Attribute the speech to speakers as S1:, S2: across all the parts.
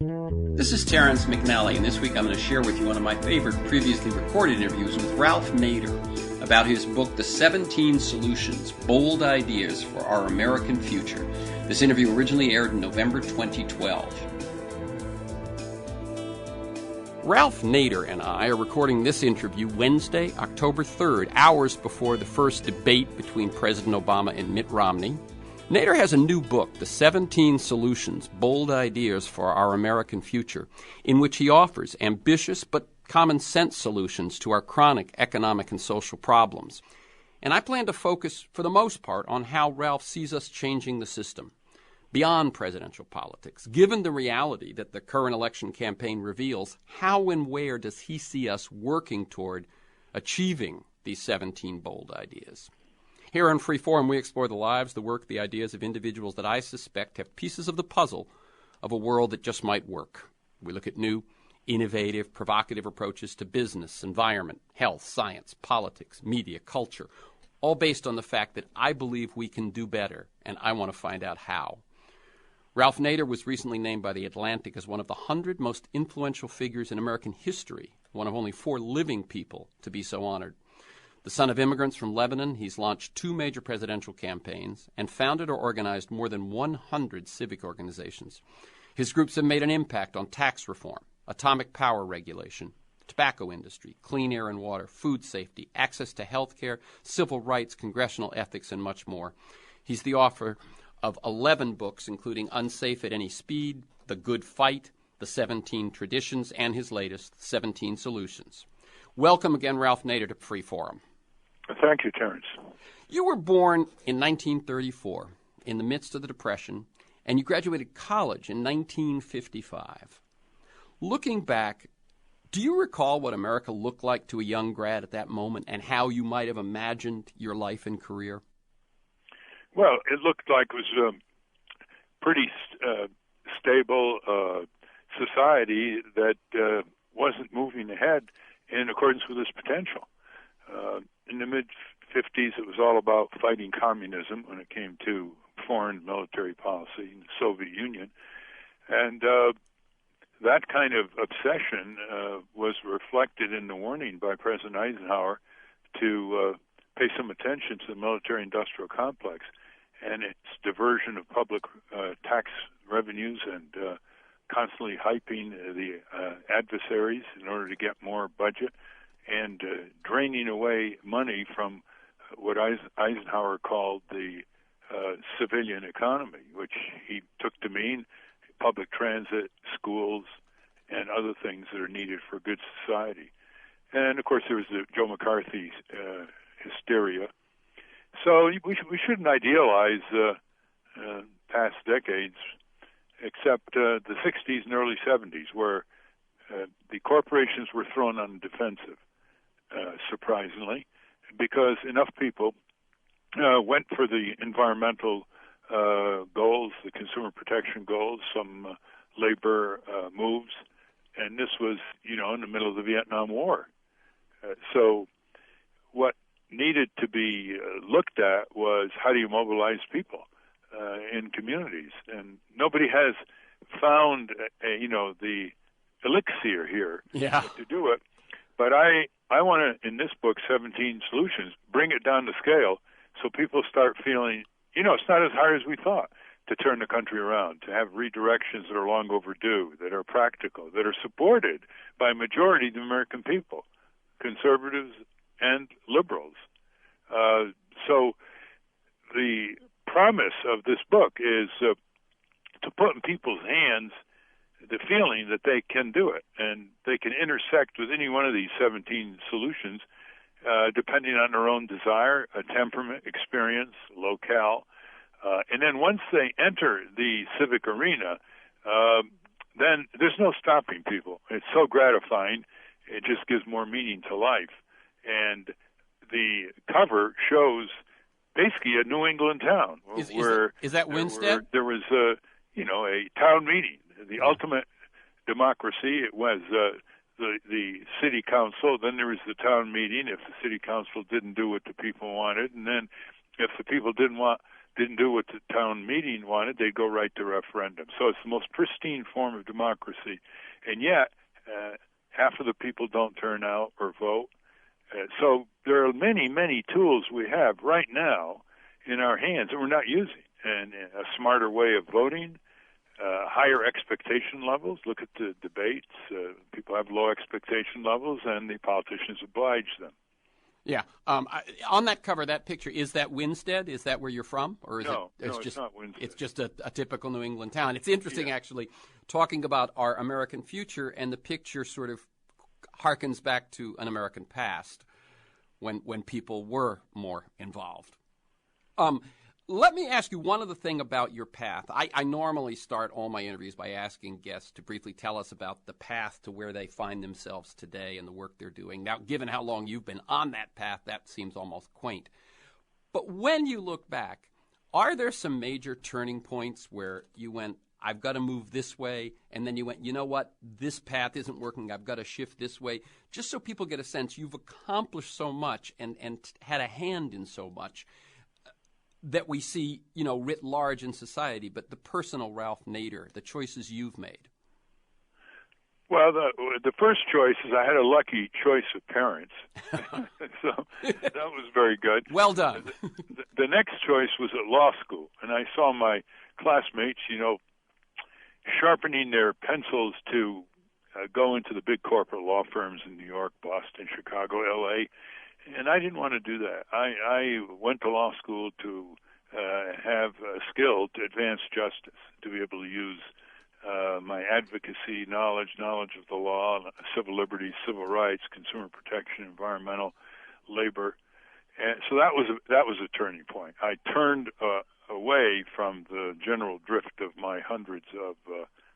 S1: This is Terrence McNally, and this week I'm going to share with you one of my favorite previously recorded interviews with Ralph Nader about his book, The 17 Solutions, Bold Ideas for Our American Future. This interview originally aired in November 2012. Ralph Nader and I are recording this interview Wednesday, October 3rd, hours before the first debate between President Obama and Mitt Romney. Nader has a new book, The 17 Solutions, Bold Ideas for Our American Future, in which he offers ambitious but common-sense solutions to our chronic economic and social problems. And I plan to focus, for the most part, on how Ralph sees us changing the system beyond presidential politics. Given the reality that the current election campaign reveals, how and where does he see us working toward achieving these 17 bold ideas? Here on Freeform, we explore the lives, the work, the ideas of individuals that I suspect have pieces of the puzzle of a world that just might work. We look at new, innovative, provocative approaches to business, environment, health, science, politics, media, culture, all based on the fact that I believe we can do better, and I want to find out how. Ralph Nader was recently named by The Atlantic as one of the 100 most influential figures in American history, one of only 4 living people to be so honored. The son of immigrants from Lebanon, he's launched 2 major presidential campaigns and founded or organized more than 100 civic organizations. His groups have made an impact on tax reform, atomic power regulation, tobacco industry, clean air and water, food safety, access to health care, civil rights, congressional ethics, and much more. He's the author of 11 books, including Unsafe at Any Speed, The Good Fight, The 17 Traditions, and his latest, 17 Solutions. Welcome again, Ralph Nader, to Freeforum.
S2: Thank you, Terrence.
S1: You were born in 1934, in the midst of the Depression, and you graduated college in 1955. Looking back, do you recall what America looked like to a young grad at that moment and how you might have imagined your life and career?
S2: Well, it looked like it was a pretty stable society that wasn't moving ahead in accordance with its potential. In the mid-50s, it was all about fighting communism when it came to foreign military policy in the Soviet Union. And that kind of obsession was reflected in the warning by President Eisenhower to pay some attention to the military-industrial complex and its diversion of public tax revenues and constantly hyping the adversaries in order to get more budget and draining away money from what Eisenhower called the civilian economy, which he took to mean public transit, schools, and other things that are needed for a good society. And, of course, there was the Joe McCarthy hysteria. So we shouldn't idealize past decades, except the 60s and early 70s, where the corporations were thrown on the defensive, surprisingly, because enough people went for the environmental goals, the consumer protection goals, some labor moves, and this was, in the middle of the Vietnam War. So what needed to be looked at was how do you mobilize people in communities, and nobody has found the elixir here to do it. But I want to, in this book, 17 Solutions, bring it down to scale so people start feeling, it's not as hard as we thought to turn the country around, to have redirections that are long overdue, that are practical, that are supported by a majority of the American people, conservatives and liberals. So the promise of this book is to put in people's hands the feeling that they can do it, and they can intersect with any one of these 17 solutions depending on their own desire, temperament, experience, locale. And then once they enter the civic arena, then there's no stopping people. It's so gratifying. It just gives more meaning to life. And the cover shows basically a New England town
S1: is that Winstead?
S2: There was a town meeting, the ultimate democracy. It was the city council. Then there was the town meeting if the city council didn't do what the people wanted, and then if the people didn't want didn't do what the town meeting wanted, they'd go right to referendum. So it's the most pristine form of democracy. And yet, half of the people don't turn out or vote. So there are many, many tools we have right now in our hands that we're not using. And a smarter way of voting, higher expectation levels. Look at the debates. People have low expectation levels, and the politicians oblige them.
S1: Yeah. On that cover, that picture, is that Winstead? Is that where you're from? Or is
S2: No,
S1: it's
S2: not Winstead.
S1: It's just a typical New England town. It's interesting, actually, talking about our American future, and the picture sort of harkens back to an American past when people were more involved. Let me ask you one other thing about your path. I normally start all my interviews by asking guests to briefly tell us about the path to where they find themselves today and the work they're doing. Now, given how long you've been on that path, that seems almost quaint. But when you look back, are there some major turning points where you went, I've got to move this way, and then you went, you know what, this path isn't working, I've got to shift this way, just so people get a sense you've accomplished so much and had a hand in so much that we see, writ large in society, but the personal Ralph Nader, the choices you've made?
S2: Well, the first choice is I had a lucky choice of parents, so that was very good.
S1: Well done.
S2: The next choice was at law school, and I saw my classmates, sharpening their pencils to go into the big corporate law firms in New York, Boston, Chicago, L.A., and I didn't want to do that. I went to law school to have a skill to advance justice, to be able to use my advocacy knowledge of the law, civil liberties, civil rights, consumer protection, environmental, labor. And so that was a turning point. I turned away from the general drift of my hundreds of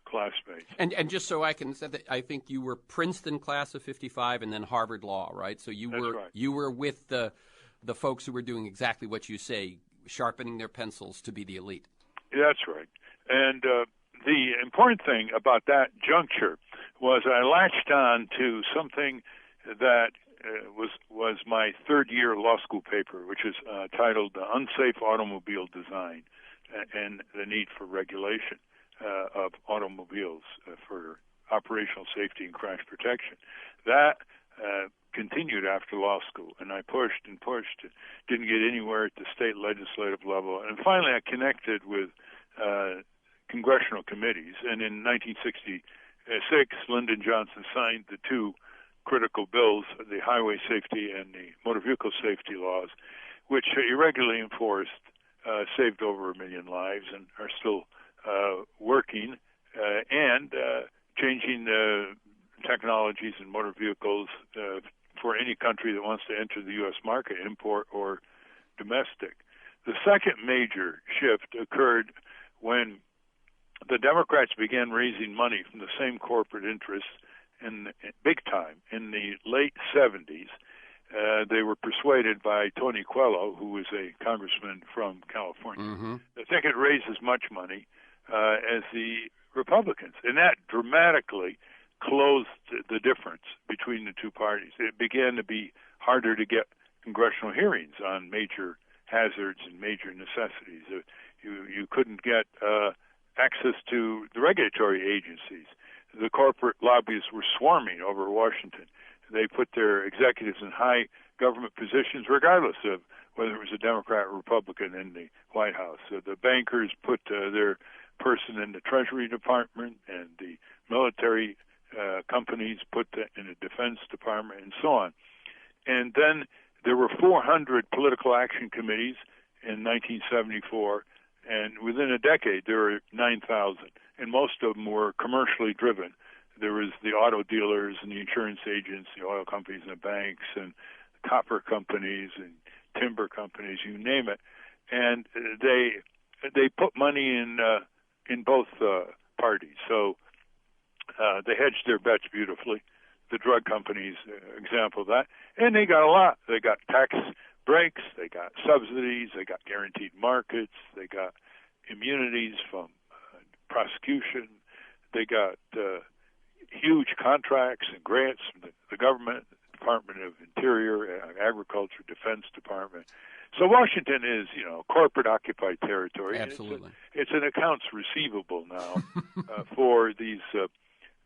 S2: classmates.
S1: And just so I can say that, I think you were Princeton class of '55 and then Harvard Law, right? So you were with the folks who were doing exactly what you say, sharpening their pencils to be the elite.
S2: That's right. And the important thing about that juncture was I latched on to something that was my third-year law school paper, which is titled Unsafe Automobile Design and the Need for Regulation of Automobiles for Operational Safety and Crash Protection. That continued after law school, and I pushed and pushed, didn't get anywhere at the state legislative level, and finally I connected with congressional committees, and in 1966, Lyndon Johnson signed the two critical bills, the highway safety and the motor vehicle safety laws, which irregularly enforced, saved over 1 million lives and are still working, and changing technologies in motor vehicles for any country that wants to enter the U.S. market, import or domestic. The second major shift occurred when the Democrats began raising money from the same corporate interests in big time in the late 70s. They were persuaded by Tony Coelho, who was a congressman from California, that they could raise as much money as the Republicans. And that dramatically closed the difference between the two parties. It began to be harder to get congressional hearings on major hazards and major necessities. You couldn't get access to the regulatory agencies. The corporate lobbyists were swarming over Washington. They put their executives in high government positions, regardless of whether it was a Democrat or Republican in the White House. So the bankers put their person in the Treasury Department, and the military companies put in the Defense Department, and so on. And then there were 400 political action committees in 1974, and within a decade there were 9,000, and most of them were commercially driven. There was the auto dealers and the insurance agents, the oil companies and the banks, and copper companies and timber companies, you name it. And they put money in both parties. So they hedged their bets beautifully. The drug companies, example of that. And they got a lot. They got tax breaks, they got subsidies, they got guaranteed markets, they got immunities from prosecution, they got huge contracts and grants from the government, Department of Interior, Agriculture, Defense Department. So Washington is, corporate occupied territory.
S1: Absolutely.
S2: It's an accounts receivable now for these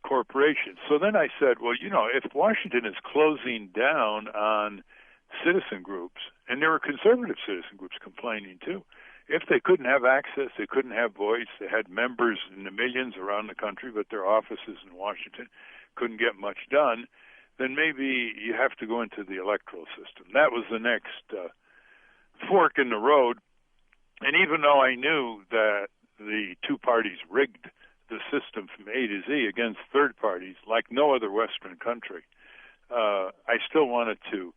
S2: corporations. So then I said, well, if Washington is closing down on citizen groups, and there were conservative citizen groups complaining too, if they couldn't have access, they couldn't have voice, they had members in the millions around the country, but their offices in Washington couldn't get much done, then maybe you have to go into the electoral system. That was the next fork in the road. And even though I knew that the two parties rigged the system from A to Z against third parties like no other Western country, I still wanted to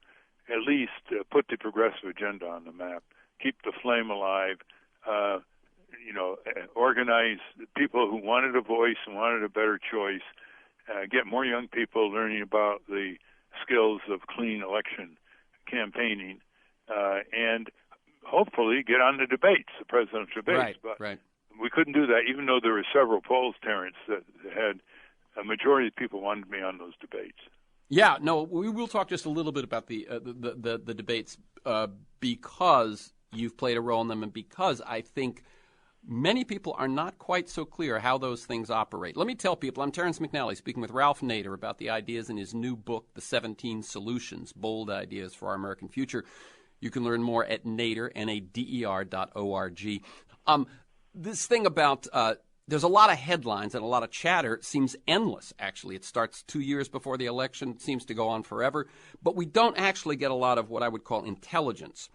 S2: at least put the progressive agenda on the map, keep the flame alive, organize people who wanted a voice and wanted a better choice, get more young people learning about the skills of clean election campaigning, and hopefully get on the debates, the presidential debates.
S1: Right.
S2: We couldn't do that, even though there were several polls, Terrence, that had a majority of people wanted me on those debates.
S1: Yeah, no, we will talk just a little bit about the debates because you've played a role in them and because I think many people are not quite so clear how those things operate. Let me tell people, I'm Terrence McNally speaking with Ralph Nader about the ideas in his new book, The 17 Solutions, Bold Ideas for Our American Future. You can learn more at NADER, NADER.org. This thing about there's a lot of headlines and a lot of chatter. It seems endless, actually. It starts 2 years before the election. It seems to go on forever. But we don't actually get a lot of what I would call intelligence.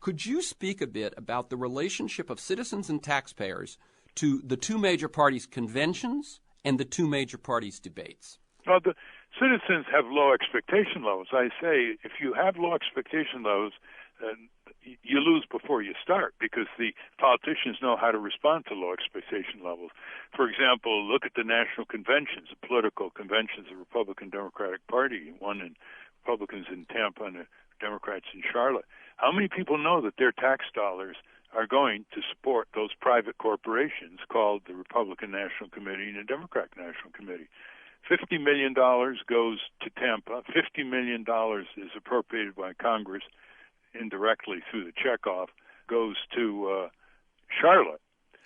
S1: Could you speak a bit about the relationship of citizens and taxpayers to the two major parties' conventions and the two major parties' debates?
S2: Well, the citizens have low expectation levels. I say if you have low expectation levels, you lose before you start because the politicians know how to respond to low expectation levels. For example, look at the national conventions, the political conventions of the Republican Democratic Party, one in Republicans in Tampa and the Democrats in Charlotte. How many people know that their tax dollars are going to support those private corporations called the Republican National Committee and the Democratic National Committee? $50 million goes to Tampa. $50 million is appropriated by Congress indirectly through the checkoff, goes to Charlotte.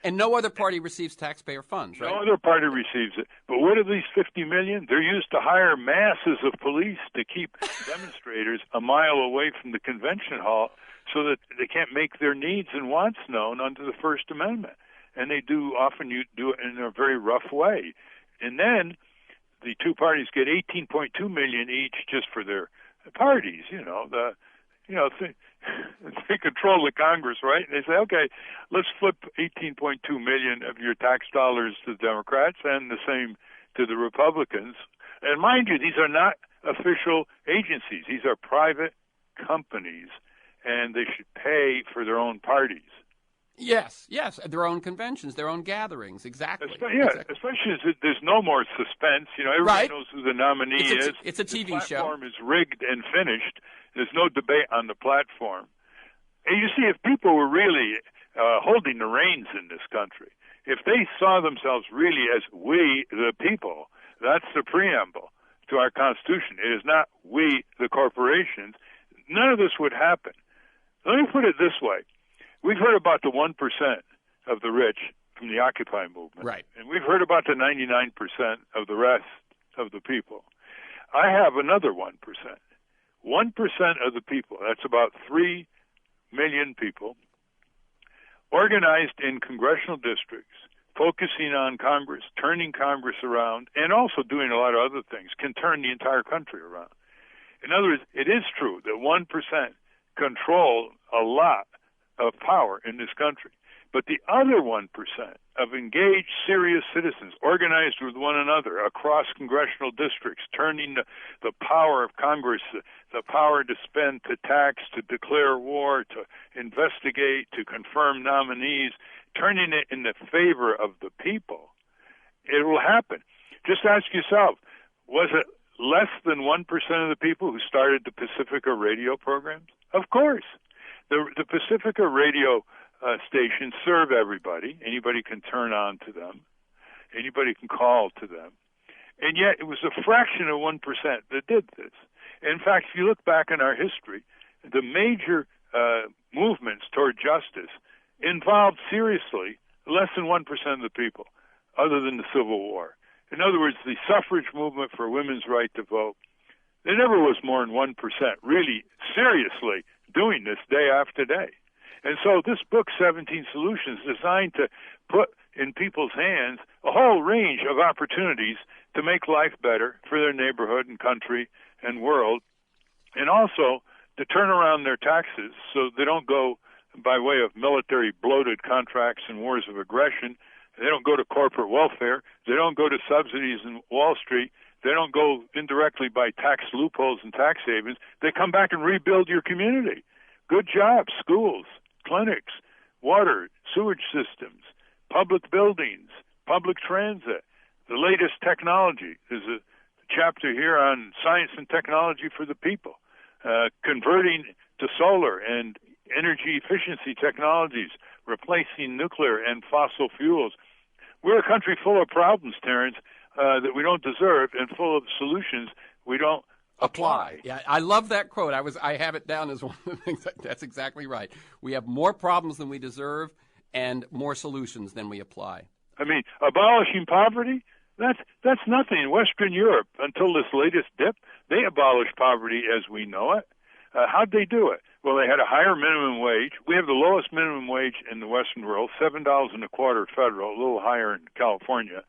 S1: And no other party receives taxpayer funds, right?
S2: No other party receives it. But what are these $50 million? They're used to hire masses of police to keep demonstrators a mile away from the convention hall so that they can't make their needs and wants known under the First Amendment. And they do often you do it in a very rough way. And then the two parties get $18.2 million each just for their parties, they control the Congress, right? And they say, okay, let's flip $18.2 million of your tax dollars to the Democrats and the same to the Republicans. And mind you, these are not official agencies. These are private companies, and they should pay for their own parties.
S1: Yes, their own conventions, their own gatherings, exactly.
S2: Especially as there's no more suspense. Everybody knows who the nominee is.
S1: It's a TV show.
S2: The platform is rigged and finished. There's no debate on the platform. And you see, if people were really holding the reins in this country, if they saw themselves really as we, the people, that's the preamble to our Constitution. It is not we, the corporations. None of this would happen. Let me put it this way. We've heard about the 1% of the rich from the Occupy movement.
S1: Right.
S2: And we've heard about the 99% of the rest of the people. I have another 1%. 1% of the people, that's about 3 million people, organized in congressional districts, focusing on Congress, turning Congress around, and also doing a lot of other things, can turn the entire country around. In other words, it is true that 1% control a lot of power in this country. But the other 1% of engaged, serious citizens, organized with one another across congressional districts, turning the power of Congress, the power to spend, to tax, to declare war, to investigate, to confirm nominees, turning it in the favor of the people, it will happen. Just ask yourself, was it less than 1% of the people who started the Pacifica radio programs? Of course. The Pacifica radio stations serve everybody. Anybody can turn on to them. Anybody can call to them. And yet it was a fraction of 1% that did this. In fact, if you look back in our history, the major movements toward justice involved seriously less than 1% of the people, other than the Civil War. In other words, the suffrage movement for women's right to vote, there never was more than 1% really seriously doing this day after day. And so this book, 17 Solutions, is designed to put in people's hands a whole range of opportunities to make life better for their neighborhood and country and world, and also to turn around their taxes so they don't go by way of military bloated contracts and wars of aggression. They don't go to corporate welfare. They don't go to subsidies in Wall Street. They don't go indirectly by tax loopholes and tax havens. They come back and rebuild your community. Good jobs, schools, clinics, water, sewage systems, public buildings, public transit, the latest technology. There's a chapter here on science and technology for the people, converting to solar and energy efficiency technologies, replacing nuclear and fossil fuels. We're a country full of problems, Terrence, that we don't deserve, and full of solutions we don't apply.
S1: Yeah, I love that quote. I have it down as one of the things. That's exactly right. We have more problems than we deserve and more solutions than we apply.
S2: I mean, abolishing poverty, that's nothing. In Western Europe, until this latest dip, they abolished poverty as we know it. How'd they do it? Well, they had a higher minimum wage. We have the lowest minimum wage in the Western world, $7.25 federal, a little higher in California.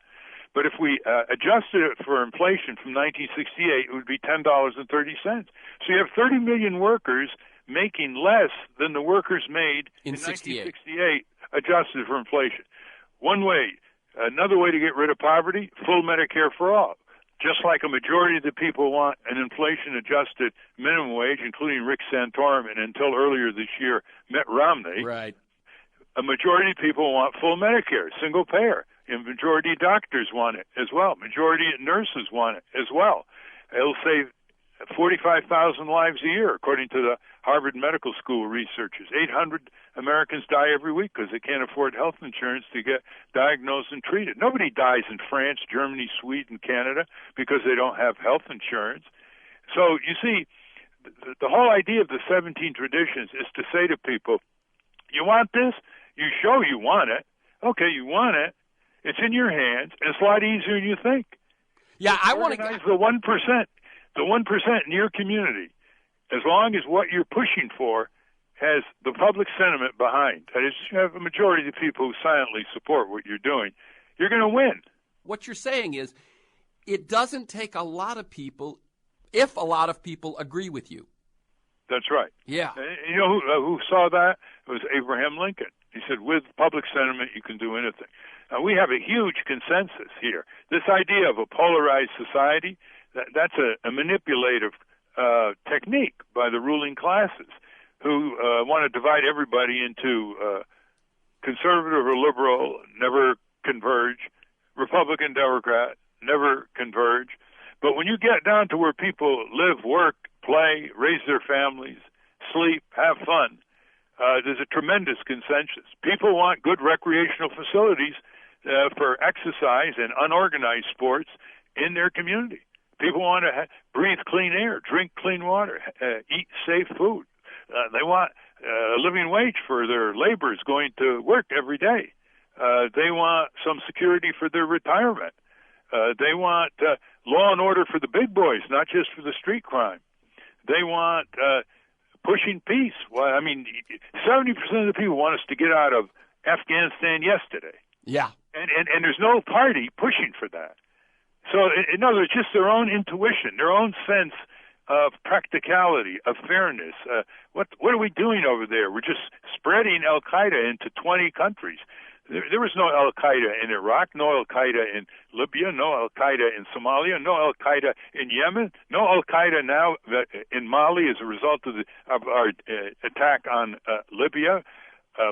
S2: But if we adjusted it for inflation from 1968, it would be $10.30. So you have 30 million workers making less than the workers made in 1968, adjusted for inflation. One way. Another way to get rid of poverty, full Medicare for all. Just like a majority of the people want an inflation-adjusted minimum wage, including Rick Santorum and until earlier this year, Mitt Romney.
S1: Right.
S2: A majority of people want full Medicare, single payer. And majority of doctors want it as well. Majority of nurses want it as well. It'll save 45,000 lives a year, according to the Harvard Medical School researchers. 800 Americans die every week because they can't afford health insurance to get diagnosed and treated. Nobody dies in France, Germany, Sweden, Canada because they don't have health insurance. So you see, the whole idea of the 17 traditions is to say to people, you want this? You show you want it. Okay, you want it. It's in your hands. It's a lot easier than you think.
S1: Yeah, I want
S2: to organize the 1%. The 1% in your community, as long as what you're pushing for has the public sentiment behind, that is, you have a majority of the people who silently support what you're doing, you're going to win.
S1: What you're saying is it doesn't take a lot of people if a lot of people agree with you.
S2: That's right.
S1: Yeah.
S2: And you know who saw that? It was Abraham Lincoln. He said, with public sentiment, you can do anything. Now, we have a huge consensus here. This idea of a polarized society, that's a manipulative technique by the ruling classes who want to divide everybody into conservative or liberal, never converge, Republican, Democrat, never converge. But when you get down to where people live, work, play, raise their families, sleep, have fun, there's a tremendous consensus. People want good recreational facilities for exercise and unorganized sports in their community. People want to breathe clean air, drink clean water, eat safe food. They want a living wage for their laborers going to work every day. They want some security for their retirement. They want law and order for the big boys, not just for the street crime. They want pushing peace. Well, I mean, 70% of the people want us to get out of Afghanistan yesterday.
S1: Yeah.
S2: And there's no party pushing for that. So, in other words, just their own intuition, their own sense of practicality, of fairness. What are we doing over there? We're just spreading al-Qaeda into 20 countries. There was no al-Qaeda in Iraq, no al-Qaeda in Libya, no al-Qaeda in Somalia, no al-Qaeda in Yemen, no al-Qaeda now in Mali as a result of our attack on Libya,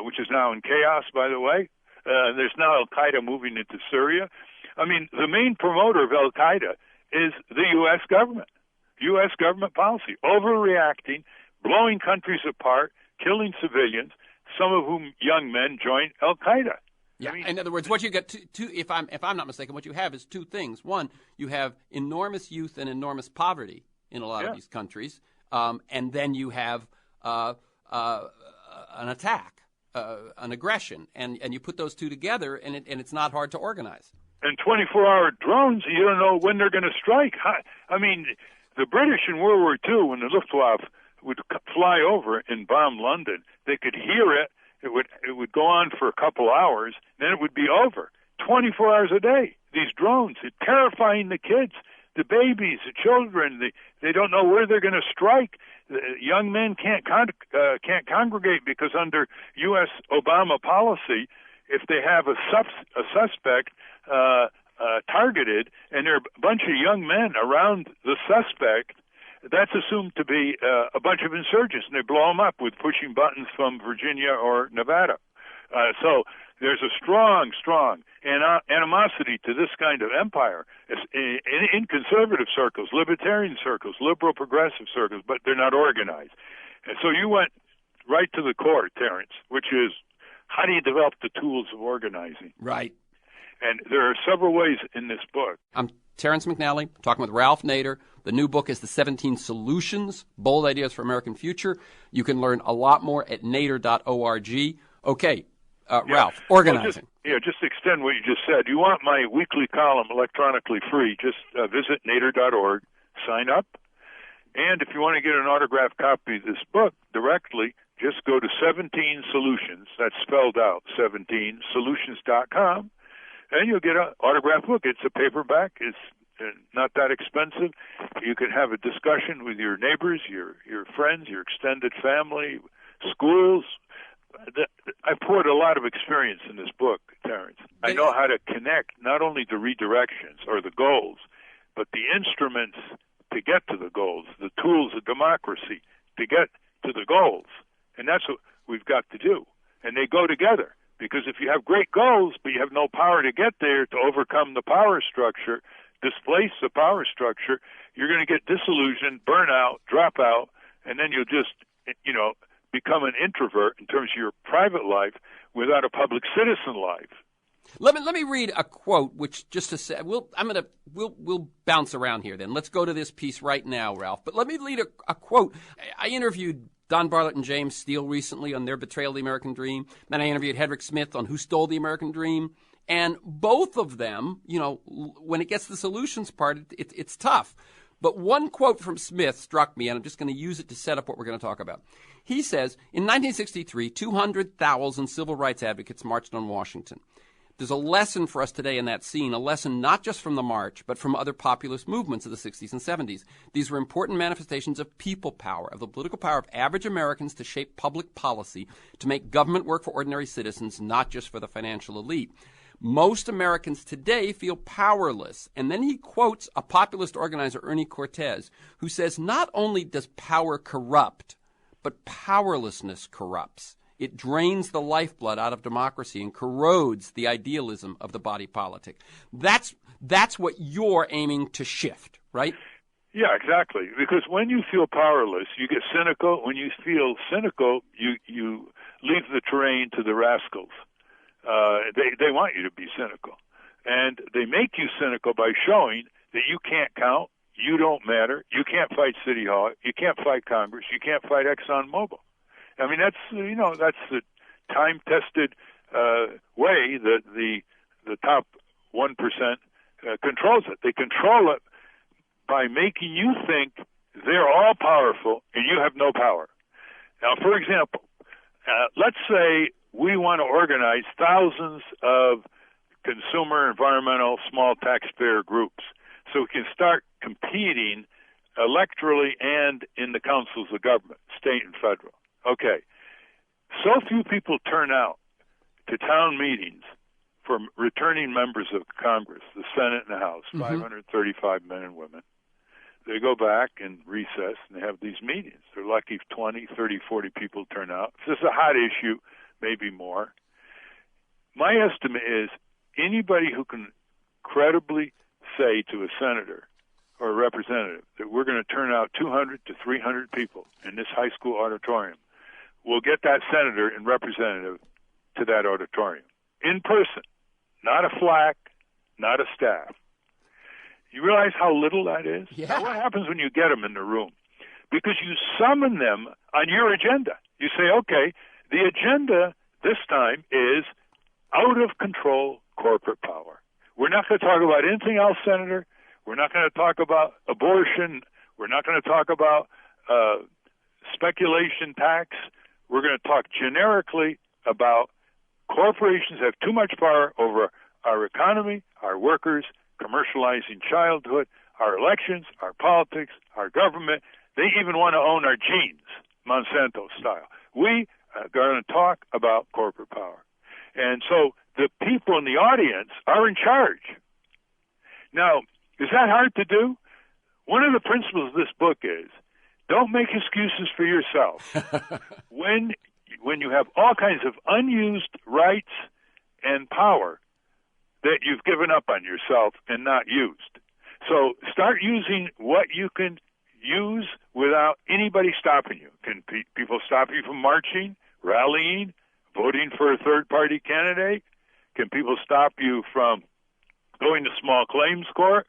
S2: which is now in chaos, by the way. There's now al-Qaeda moving into Syria. I mean, the main promoter of al-Qaeda is the U.S. government, U.S. government policy, overreacting, blowing countries apart, killing civilians, some of whom young men joined al-Qaeda.
S1: Yeah.
S2: I mean,
S1: in other words, what you get two if I'm not mistaken, what you have is two things. One, you have enormous youth and enormous poverty in a lot of these countries, and then you have an attack, an aggression, and you put those two together, and it's not hard to organize.
S2: And 24-hour drones, you don't know when they're going to strike. I mean, the British in World War II, when the Luftwaffe would fly over and bomb London, they could hear it. It would go on for a couple hours, then it would be over. 24 hours a day. These drones, it's terrifying the kids, the babies, the children. They don't know where they're going to strike. The young men can't congregate because under U.S. Obama policy, if they have a suspect targeted and there are a bunch of young men around the suspect, that's assumed to be a bunch of insurgents, and they blow them up with pushing buttons from Virginia or Nevada. So there's a strong animosity to this kind of empire in conservative circles, libertarian circles, liberal progressive circles, but they're not organized. And so you went right to the core, Terrence, which is how do you develop the tools of organizing?
S1: Right.
S2: And there are several ways in this book.
S1: I'm Terrence McNally, talking with Ralph Nader. The new book is The 17 Solutions, Bold Ideas for American Future. You can learn a lot more at nader.org. Okay, Ralph, organizing.
S2: Well, just extend what you just said. You want my weekly column electronically free, just visit nader.org, sign up. And if you want to get an autographed copy of this book directly, just go to 17 Solutions, that's spelled out, 17solutions.com, and you'll get an autographed book. It's a paperback. It's not that expensive. You can have a discussion with your neighbors, your friends, your extended family, schools. I poured a lot of experience in this book, Terrence. I know how to connect not only the redirections or the goals, but the instruments to get to the goals, the tools of democracy to get to the goals. And that's what we've got to do. And they go together. Because if you have great goals, but you have no power to get there to overcome the power structure, displace the power structure, you're going to get disillusioned, burn out, drop out, and then you'll just, become an introvert in terms of your private life without a public citizen life.
S1: Let me read a quote, which just to say, we'll bounce around here. Then let's go to this piece right now, Ralph. But let me read a quote. I interviewed Don Bartlett and James Steele recently on their betrayal of the American dream. Then I interviewed Hedrick Smith on who stole the American dream. And both of them, when it gets to the solutions part, it's tough. But one quote from Smith struck me, and I'm just going to use it to set up what we're going to talk about. He says, in 1963, 200,000 civil rights advocates marched on Washington. There's a lesson for us today in that scene, a lesson not just from the march, but from other populist movements of the 60s and 70s. These were important manifestations of people power, of the political power of average Americans to shape public policy, to make government work for ordinary citizens, not just for the financial elite. Most Americans today feel powerless. And then he quotes a populist organizer, Ernie Cortez, who says not only does power corrupt, but powerlessness corrupts. It drains the lifeblood out of democracy and corrodes the idealism of the body politic. That's what you're aiming to shift, right?
S2: Yeah, exactly. Because when you feel powerless, you get cynical. When you feel cynical, you leave the terrain to the rascals. They want you to be cynical. And they make you cynical by showing that you can't count, you don't matter, you can't fight City Hall, you can't fight Congress, you can't fight ExxonMobil. I mean, that's the time-tested way that the top 1% controls it. They control it by making you think they're all powerful and you have no power. Now, for example, let's say we want to organize thousands of consumer, environmental, small taxpayer groups so we can start competing electorally and in the councils of government, state and federal. Okay, so few people turn out to town meetings for returning members of Congress, the Senate and the House, 535 men and women. They go back and recess and they have these meetings. They're lucky if 20, 30, 40 people turn out. If this is a hot issue, maybe more. My estimate is anybody who can credibly say to a senator or a representative that we're going to turn out 200 to 300 people in this high school auditorium will get that senator and representative to that auditorium. in person, not a FLAC, not a staff. You realize how little that is?
S1: Yeah.
S2: Now, what happens when you get them in the room? Because you summon them on your agenda. You say, okay, the agenda this time is out of control corporate power. We're not going to talk about anything else, Senator. We're not going to talk about abortion. We're not going to talk about speculation tax. We're going to talk generically about corporations have too much power over our economy, our workers, commercializing childhood, our elections, our politics, our government. They even want to own our genes, Monsanto style. We are going to talk about corporate power. And so the people in the audience are in charge. Now, is that hard to do? One of the principles of this book is don't make excuses for yourself. When you have all kinds of unused rights and power that you've given up on yourself and not used. So start using what you can use without anybody stopping you. Can people stop you from marching, rallying, voting for a third-party candidate? Can people stop you from going to small claims court?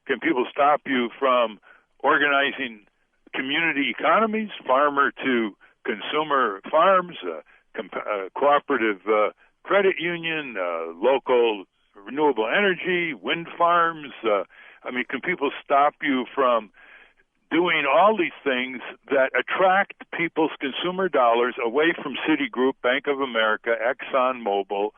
S2: Can people stop you from organizing community economies, farmer to consumer farms, cooperative credit union, local renewable energy, wind farms? Can people stop you from doing all these things that attract people's consumer dollars away from Citigroup, Bank of America, ExxonMobil,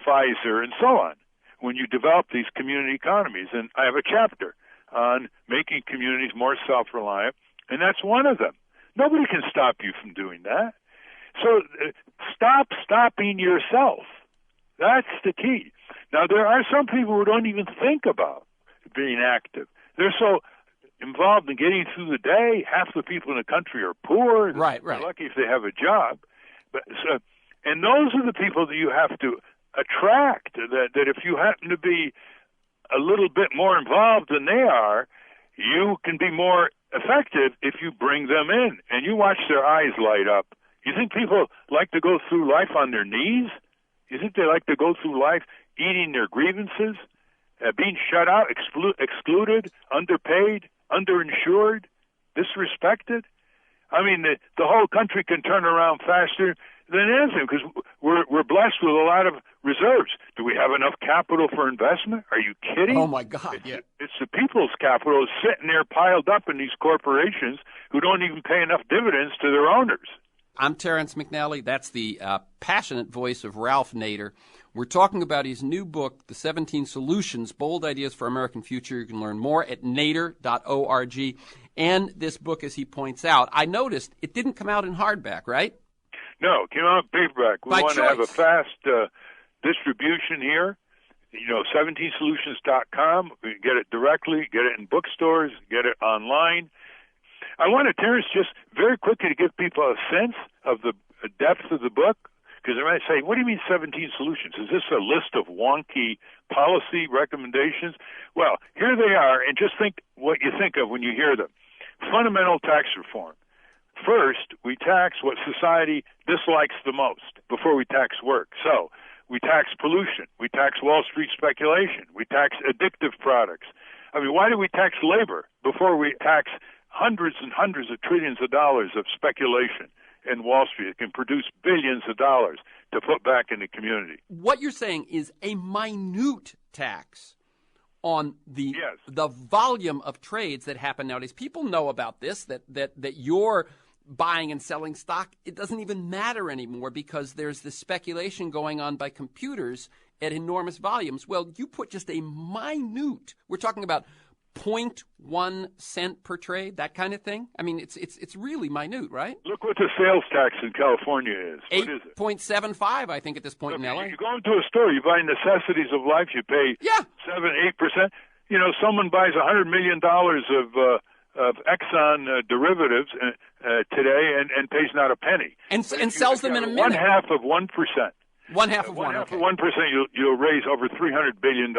S2: Pfizer, and so on, when you develop these community economies? And I have a chapter on making communities more self-reliant, and that's one of them. Nobody can stop you from doing that. So stop stopping yourself. That's the key. Now, there are some people who don't even think about being active. They're so involved in getting through the day. Half the people in the country are poor.
S1: Right.
S2: They're lucky if they have a job. And those are the people that you have to attract, that if you happen to be a little bit more involved than they are, you can be more effective if you bring them in and you watch their eyes light up. You think people like to go through life on their knees? You think they like to go through life eating their grievances, being shut out, excluded, underpaid, underinsured, disrespected? The whole country can turn around faster than anything because we're blessed with a lot of reserves. Do we have enough capital for investment? Are you kidding?
S1: Oh, my God, yeah.
S2: It's the people's capital sitting there piled up in these corporations who don't even pay enough dividends to their owners.
S1: I'm Terrence McNally. That's the passionate voice of Ralph Nader. We're talking about his new book, The 17 Solutions, Bold Ideas for American Future. You can learn more at nader.org. And this book, as he points out, I noticed it didn't come out in hardback, right?
S2: No, it came out in paperback. We want to have a fast distribution here. 17solutions.com. We can get it directly, get it in bookstores, get it online. I want to, Terrence, just very quickly to give people a sense of the depth of the book, because they might say, what do you mean 17 solutions? Is this a list of wonky policy recommendations? Well, here they are, and just think what you think of when you hear them. Fundamental tax reform. First, we tax what society dislikes the most before we tax work. So we tax pollution. We tax Wall Street speculation. We tax addictive products. Why do we tax labor before we tax hundreds and hundreds of trillions of dollars of speculation in Wall Street? It can produce billions of dollars to put back in the community.
S1: What you're saying is a minute tax on the volume of trades that happen nowadays. People know about this, that you're buying and selling stock. It doesn't even matter anymore because there's this speculation going on by computers at enormous volumes. Well, you put just a minute, we're talking about 0.1 cent per trade, that kind of thing. It's really minute, right?
S2: Look what the sales tax in California is. What is it?
S1: 8.75, I think, at this point in LA.
S2: You go into a store, you buy necessities of life, you pay 7-8%. Someone buys $100 million of Exxon derivatives today and pays not a penny.
S1: And sells them in a minute.
S2: 1/2 of 1%.
S1: 1/2 of 1%. 1/2
S2: of 1%, you'll raise over $300 billion.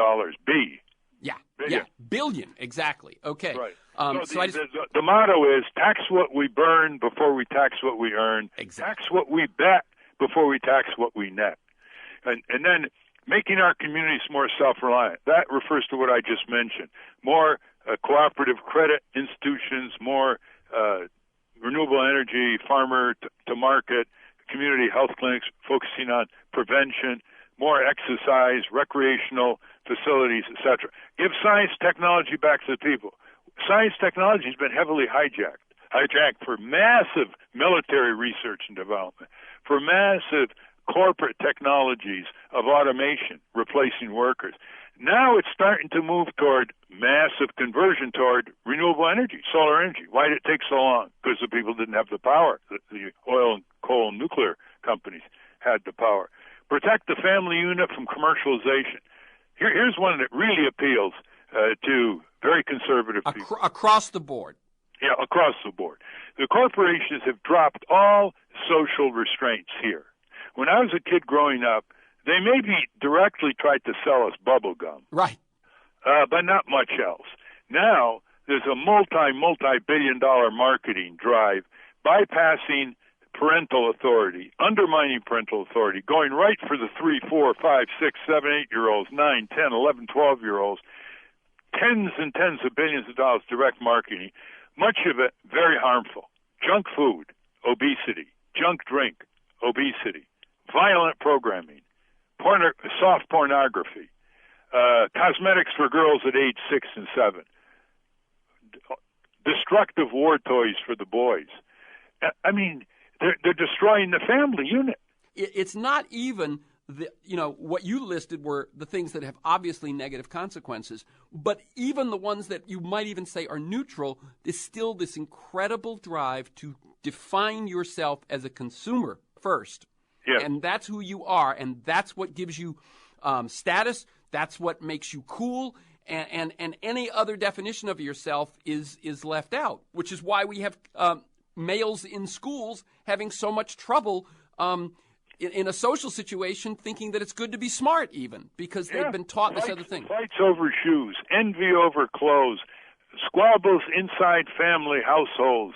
S1: Yeah, billion, exactly. Okay.
S2: Right.
S1: The
S2: motto is tax what we burn before we tax what we earn.
S1: Exactly.
S2: Tax what we bet before we tax what we net. And then making our communities more self-reliant. That refers to what I just mentioned. More cooperative credit institutions, more renewable energy, farmer to market, community health clinics focusing on prevention, more exercise, recreational facilities, etc. Give science technology back to the people. Science technology has been heavily hijacked for massive military research and development, for massive corporate technologies of automation replacing workers. Now it's starting to move toward massive conversion toward renewable energy, solar energy. Why did it take so long? Because the people didn't have the power. The oil and coal and nuclear companies had the power. Protect the family unit from commercialization. Here's one that really appeals to very conservative people.
S1: Across the board.
S2: Yeah, across the board. The corporations have dropped all social restraints here. When I was a kid growing up, they maybe directly tried to sell us bubble gum.
S1: Right.
S2: But not much else. Now, there's a multi-billion-dollar marketing drive bypassing parental authority, undermining parental authority, going right for the 3, 4, 5, 6, 7, 8-year-olds, 9, 10, 11, 12-year-olds, tens and tens of billions of dollars direct marketing, much of it very harmful. Junk food, obesity, junk drink, obesity, violent programming, soft pornography, cosmetics for girls at age 6 and 7, destructive war toys for the boys. I mean, they're destroying the family unit.
S1: It's not even what you listed were the things that have obviously negative consequences, but even the ones that you might even say are neutral, there's still this incredible drive to define yourself as a consumer first.
S2: Yeah.
S1: And that's who you are, and that's what gives you status. That's what makes you cool, and any other definition of yourself is left out, which is why we have males in schools having so much trouble in a social situation thinking that it's good to be smart even, because they've been taught this other thing.
S2: Fights over shoes, envy over clothes, squabbles inside family households,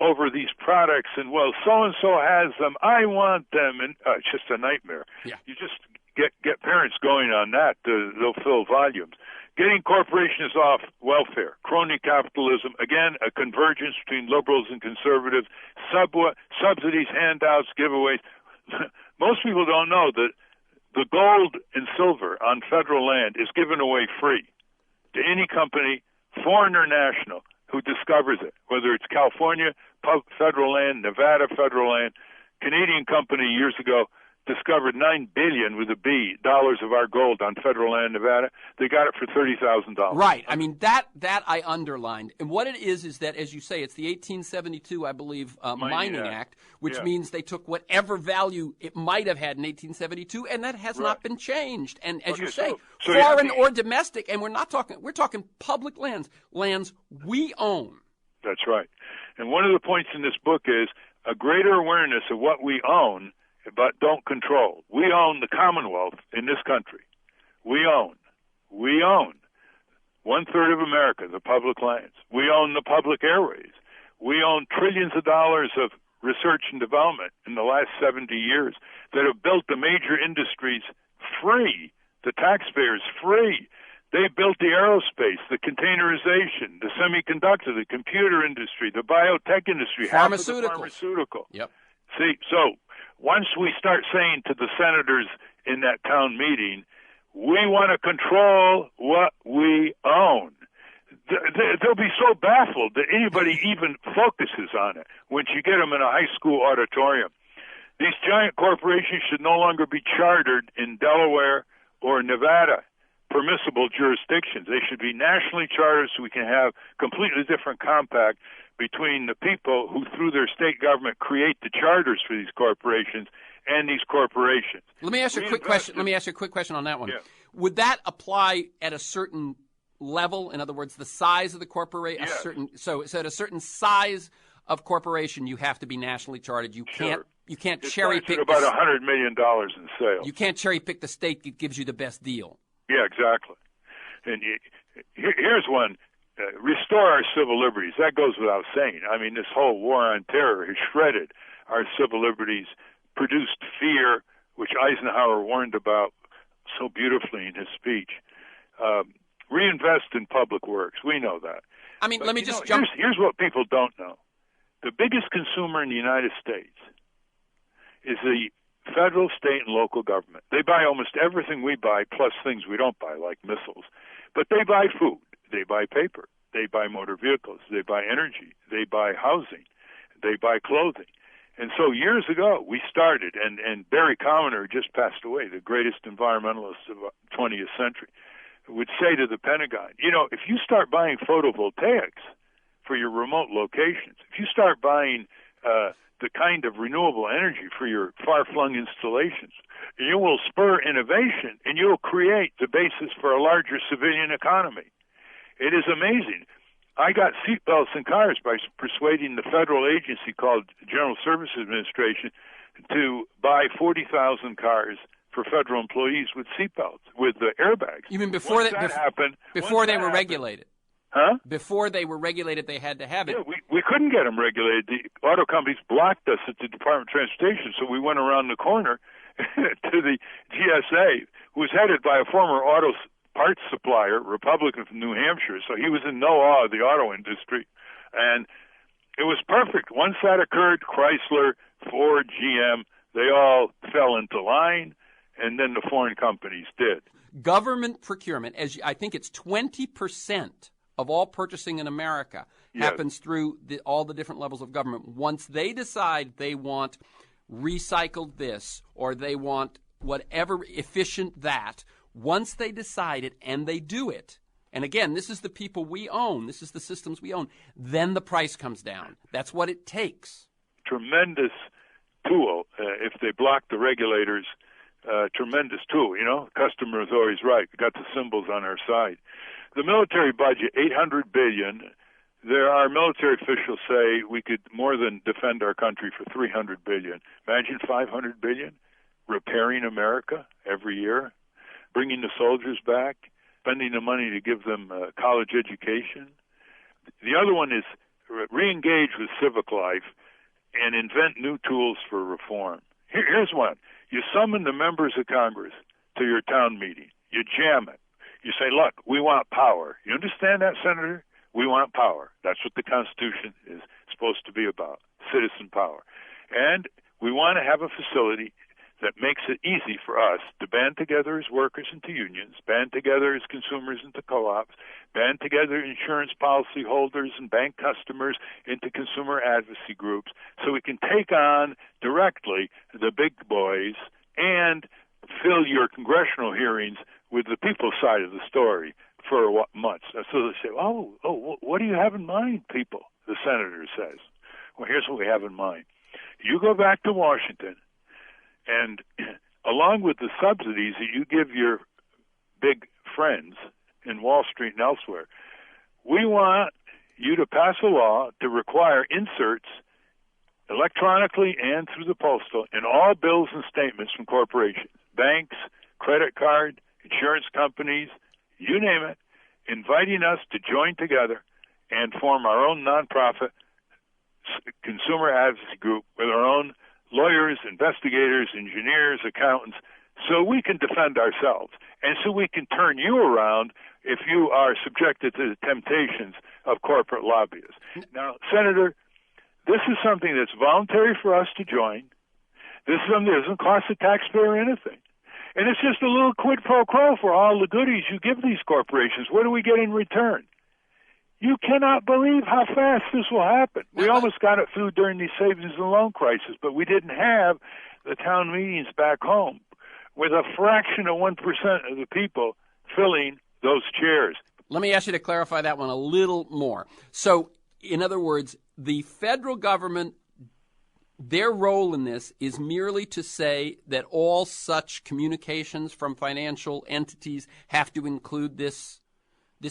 S2: over these products, and well, so-and-so has them, I want them, and it's just a nightmare.
S1: Yeah.
S2: You just get parents going on that, they'll fill volumes. Getting corporations off welfare, crony capitalism, again, a convergence between liberals and conservatives, subsidies, handouts, giveaways. Most people don't know that the gold and silver on federal land is given away free to any company, foreign or national, who discovers it, whether it's California federal land, Nevada federal land. Canadian company years ago discovered $9 billion with a B dollars of our gold on federal land, Nevada. They got it for $30,000.
S1: Right. I mean, that I underlined. And what it is that, as you say, it's the 1872, I believe, Mining Act, which means they took whatever value it might have had in 1872, and that has not been changed. And as you say, foreign or domestic, and we're talking public lands we own.
S2: That's right. And one of the points in this book is a greater awareness of what we own but don't control. We own the Commonwealth in this country. We own 1/3 of America, the public lands. We own the public airways. We own trillions of dollars of research and development in the last 70 years that have built the major industries free, the taxpayers free. They built the aerospace, the containerization, the semiconductor, the computer industry, the biotech industry, pharmaceutical.
S1: Yep.
S2: See, so once we start saying to the senators in that town meeting, we want to control what we own, they'll be so baffled that anybody even focuses on it once you get them in a high school auditorium. These giant corporations should no longer be chartered in Delaware or Nevada, permissible jurisdictions. They should be nationally chartered so we can have completely different compact between the people who, through their state government, create the charters for these corporations and these corporations.
S1: Let me ask you a quick question. Let me ask you a quick question on that one.
S2: Yeah.
S1: Would that apply at a certain level? In other words, the size of the corporation.
S2: Yeah.
S1: So at a certain size of corporation, you have to be nationally chartered. You can't cherry pick.
S2: About $100 million in sales.
S1: You can't cherry pick the state that gives you the best deal.
S2: Yeah, exactly. And here's one. Restore our civil liberties. That goes without saying. I mean, this whole war on terror has shredded our civil liberties, produced fear, which Eisenhower warned about, so beautifully in his speech. Reinvest in public works. We know that.
S1: I mean,
S2: but,
S1: let me just jump.
S2: Here's what people don't know. The biggest consumer in the United States is the federal, state, and local government. They buy almost everything we buy, plus things we don't buy, like missiles. But they buy food. They buy paper. They buy motor vehicles. They buy energy. They buy housing. They buy clothing. And so years ago, we started, and Barry Commoner just passed away, the greatest environmentalist of the 20th century, would say to the Pentagon, if you start buying photovoltaics for your remote locations, if you start buying the kind of renewable energy for your far-flung installations, you will spur innovation, and you'll create the basis for a larger civilian economy. It is amazing. I got seatbelts in cars by persuading the federal agency called General Services Administration to buy 40,000 cars for federal employees with seatbelts, with the airbags.
S1: You mean before that happened? Before they were regulated?
S2: Huh?
S1: Before they were regulated, they had to have it.
S2: Yeah, we couldn't get them regulated. The auto companies blocked us at the Department of Transportation, so we went around the corner to the GSA, who was headed by a former auto parts supplier, Republican from New Hampshire, so he was in no awe of the auto industry. And it was perfect. Once that occurred, Chrysler, Ford, GM, they all fell into line, and then the foreign companies did.
S1: Government procurement, I think it's 20% of all purchasing in America happens through all the different levels of government. Once they decide they want recycled this or they want whatever efficient that, once they decide it and they do it, and again, this is the people we own, this is the systems we own, then the price comes down. That's what it takes.
S2: Tremendous tool. If they block the regulators, tremendous tool. Customer is always right. We've got the symbols on our side. The military budget, $800 billion. There are military officials say we could more than defend our country for $300 billion. Imagine $500 billion repairing America every year, bringing the soldiers back, spending the money to give them college education. The other one is re-engage with civic life and invent new tools for reform. Here's one. You summon the members of Congress to your town meeting. You jam it. You say, look, we want power. You understand that, Senator? We want power. That's what the Constitution is supposed to be about, citizen power. And we want to have a facility that makes it easy for us to band together as workers into unions, band together as consumers into co-ops, band together insurance policy holders and bank customers into consumer advocacy groups, so we can take on directly the big boys and fill your congressional hearings with the people's side of the story for months. So they say, what do you have in mind, people? The senator says. Well, here's what we have in mind. You go back to Washington, and along with the subsidies that you give your big friends in Wall Street and elsewhere, we want you to pass a law to require inserts electronically and through the postal in all bills and statements from corporations, banks, credit card, insurance companies, you name it, inviting us to join together and form our own nonprofit consumer advocacy group with our own lawyers, investigators, engineers, accountants, so we can defend ourselves and so we can turn you around if you are subjected to the temptations of corporate lobbyists. Now, Senator, this is something that's voluntary for us to join. This is something that doesn't cost the taxpayer anything. And it's just a little quid pro quo for all the goodies you give these corporations. What do we get in return? You cannot believe how fast this will happen. We almost got it through during the savings and loan crisis, but we didn't have the town meetings back home with a fraction of 1% of the people filling those chairs.
S1: Let me ask you to clarify that one a little more. So, in other words, the federal government, their role in this is merely to say that all such communications from financial entities have to include this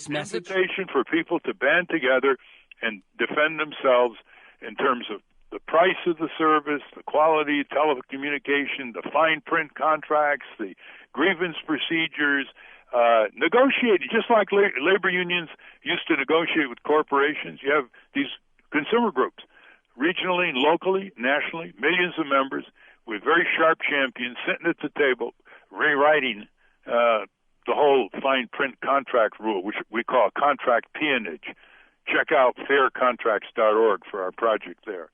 S1: message?
S2: Invitation for people to band together and defend themselves in terms of the price of the service, the quality of telecommunication, the fine print contracts, the grievance procedures, negotiating, just like labor unions used to negotiate with corporations. You have these consumer groups, regionally, locally, nationally, millions of members with very sharp champions sitting at the table rewriting the whole fine print contract rule, which we call contract peonage. Check out faircontracts.org for our project there.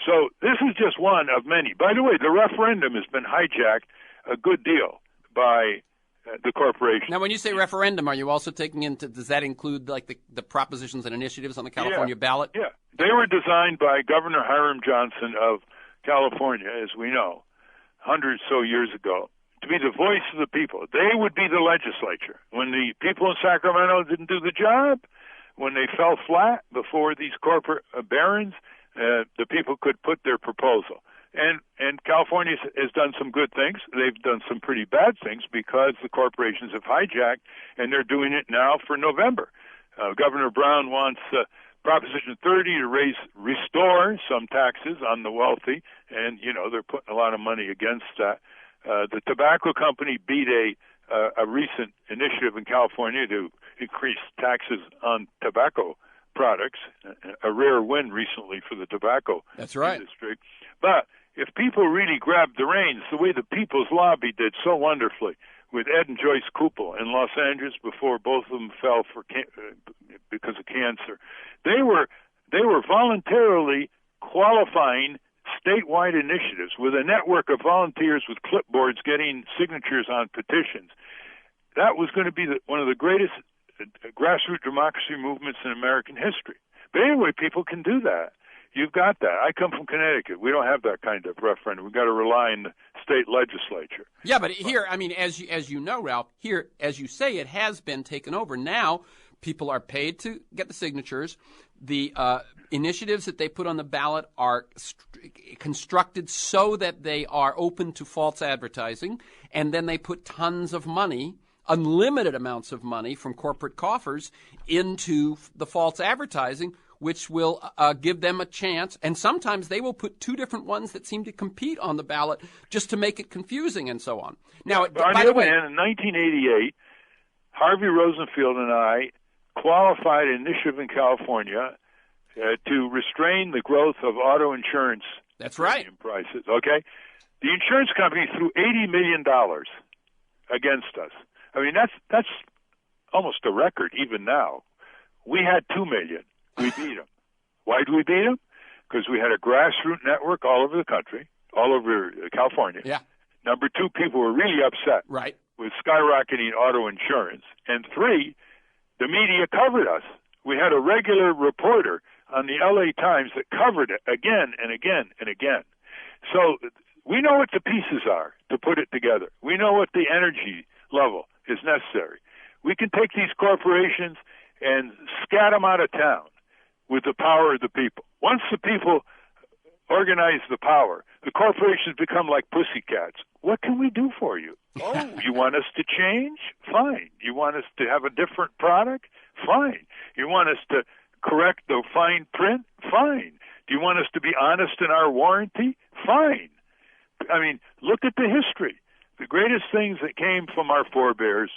S2: So this is just one of many. By the way, the referendum has been hijacked a good deal by the corporation.
S1: Now, when you say referendum, are you also taking into, does that include like the propositions and initiatives on the California ballot?
S2: Yeah. They were designed by Governor Hiram Johnson of California, as we know, 100 so years ago, to be the voice of the people. They would be the legislature. When the people in Sacramento didn't do the job, when they fell flat before these corporate barons, the people could put their proposal. And California has done some good things. They've done some pretty bad things because the corporations have hijacked, and they're doing it now for November. Governor Brown wants Proposition 30 to restore some taxes on the wealthy, and, they're putting a lot of money against that. The tobacco company beat a recent initiative in California to increase taxes on tobacco products, a rare win recently for the tobacco industry. But if people really grabbed the reins, the way the People's Lobby did so wonderfully with Ed and Joyce Kupel in Los Angeles before both of them fell because of cancer, they were voluntarily qualifying statewide initiatives with a network of volunteers with clipboards getting signatures on petitions. That was going to be one of the greatest grassroots democracy movements in American history. But anyway, people can do that. You've got that. I come from Connecticut. We don't have that kind of referendum. We've got to rely on the state legislature.
S1: Yeah, but here, I mean, as you know, Ralph, here, as you say, it has been taken over. Now people are paid to get the signatures. The initiatives that they put on the ballot are constructed so that they are open to false advertising, and then they put tons of money, unlimited amounts of money from corporate coffers into the false advertising, which will give them a chance. And sometimes they will put two different ones that seem to compete on the ballot just to make it confusing and so on. Now,
S2: on the other hand, in 1988, Harvey Rosenfield and I qualified an initiative in California to restrain the growth of auto insurance prices. Okay, the insurance company threw $80 million against us. I mean, that's almost a record even now. We had $2 million. We beat them. Why did we beat them? Because we had a grassroots network all over the country, all over California.
S1: Yeah.
S2: Number two, people were really upset with skyrocketing auto insurance. And three, the media covered us. We had a regular reporter on the LA Times that covered it again and again and again. So we know what the pieces are to put it together. We know what the energy level is necessary. We can take these corporations and scat them out of town with the power of the people. Once the people organize the power, the corporations become like pussycats. What can we do for you? Oh, you want us to change? Fine. You want us to have a different product? Fine. You want us to correct the fine print? Fine. Do you want us to be honest in our warranty? Fine. I mean, look at the history. The greatest things that came from our forebears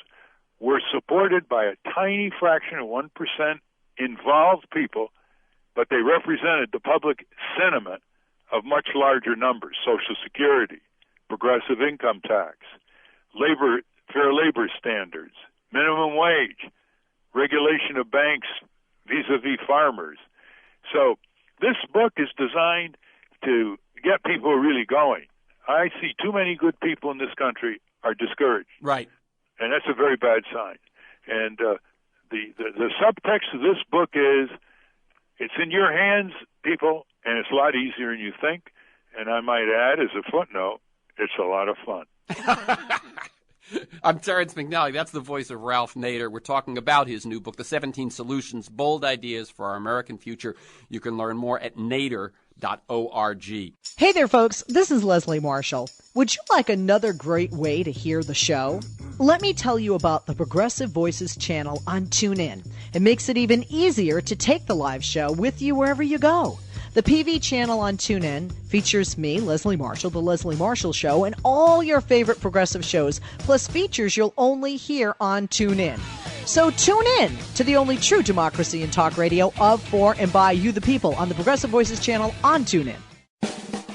S2: were supported by a tiny fraction of 1% involved people, but they represented the public sentiment of much larger numbers: Social Security, progressive income tax, fair labor standards, minimum wage, regulation of banks vis-a-vis farmers. So this book is designed to get people really going. I see too many good people in this country are discouraged.
S1: Right.
S2: And that's a very bad sign. And the subtext of this book is, it's in your hands, people, and it's a lot easier than you think. And I might add, as a footnote, it's a lot of fun.
S1: I'm Terrence McNally. That's the voice of Ralph Nader. We're talking about his new book, The 17 Solutions, Bold Ideas for Our American Future. You can learn more at nader.org.
S3: Hey there, folks. This is Leslie Marshall. Would you like another great way to hear the show? Let me tell you about the Progressive Voices channel on TuneIn. It makes it even easier to take the live show with you wherever you go. The PV channel on TuneIn features me, Leslie Marshall, The Leslie Marshall Show, and all your favorite progressive shows, plus features you'll only hear on TuneIn. So tune in to the only true democracy in talk radio of, for, and by you, the people, on the Progressive Voices channel on TuneIn.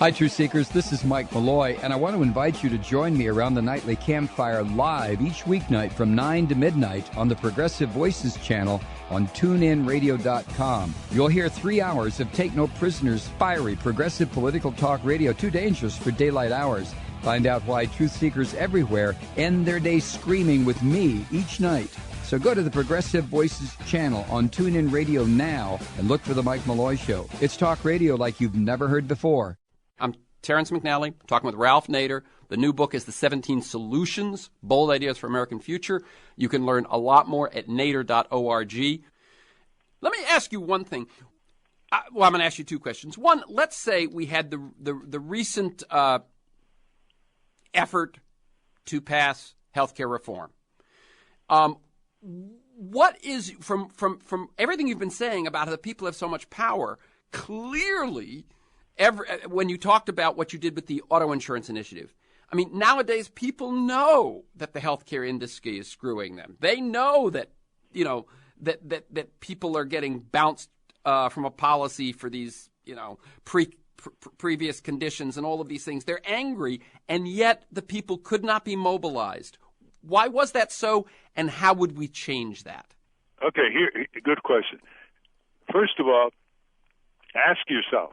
S4: Hi, Truth Seekers. This is Mike Malloy, and I want to invite you to join me around the nightly campfire live each weeknight from 9 to midnight on the Progressive Voices channel on TuneInRadio.com. You'll hear 3 hours of Take No Prisoners, fiery progressive political talk radio, too dangerous for daylight hours. Find out why truth seekers everywhere end their day screaming with me each night. So go to the Progressive Voices channel on TuneIn Radio now and look for The Mike Malloy Show. It's talk radio like you've never heard before.
S1: I'm Terrence McNally, talking with Ralph Nader. The new book is The 17 Solutions, Bold Ideas for American Future. You can learn a lot more at nader.org. Let me ask you one thing. I'm going to ask you two questions. One, let's say we had the recent effort to pass health care reform. What is, from everything you've been saying about how the people have so much power, clearly, when you talked about what you did with the auto insurance initiative, I mean, nowadays people know that the healthcare industry is screwing them. They know that, you know, that people are getting bounced from a policy for these, you know, previous conditions and all of these things. They're angry, and yet the people could not be mobilized. Why was that so, and how would we change that?
S2: Okay, here, good question. First of all, ask yourself,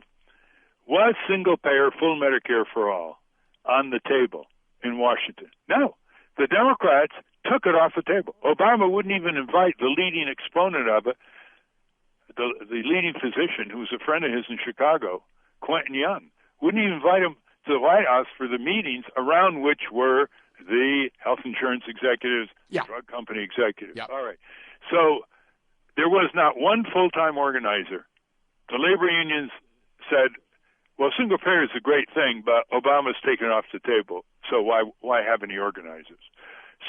S2: was single-payer full Medicare for all on the table in Washington? No. The Democrats took it off the table. Obama wouldn't even invite the leading exponent of it, the leading physician who was a friend of his in Chicago, Quentin Young, wouldn't even invite him to the White House for the meetings around which were the health insurance executives, drug company executives.
S1: Yep.
S2: All right. So there was not one full-time organizer. The labor unions said, well, single payer is a great thing, but Obama's taken it off the table, so why have any organizers?